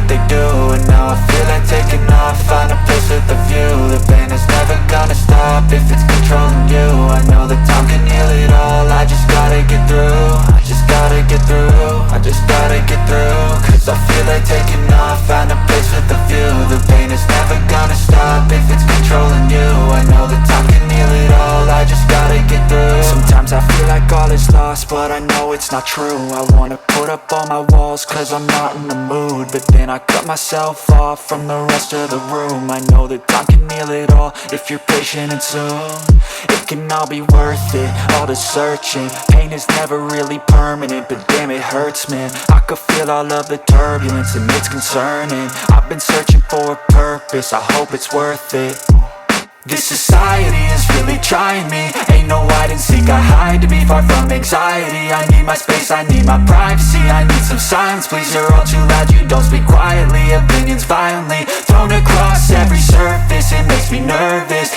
they do. And now I feel like taking off, find a place with a view. The pain is never gonna stop if it's controlling you. I know that time can heal it all, I just gotta get through. I just gotta get through, I just gotta get through. Cause I feel like taking off, find a place with a view. The pain is never gonna stop if it's controlling you. I know that time can heal it all, I just gotta get through. Sometimes I feel like all is lost, but I know it's not true. I wanna put up all my walls cause I'm not in the mood, but then I cut myself off from the rest of the room. I know that time can heal it all if you're patient and soon. It can all be worth it, all the searching. Pain is never really permanent, but damn it hurts, man. I could feel all of the turbulence and it's concerning. I've been searching for a purpose, I hope it's worth it. This society is really trying me. Ain't no hide and seek, I hide to be far from anxiety. I need my space, I need my privacy. I need some silence, please, you're all too loud. You don't speak quietly, opinions violently thrown across every surface. It makes me nervous,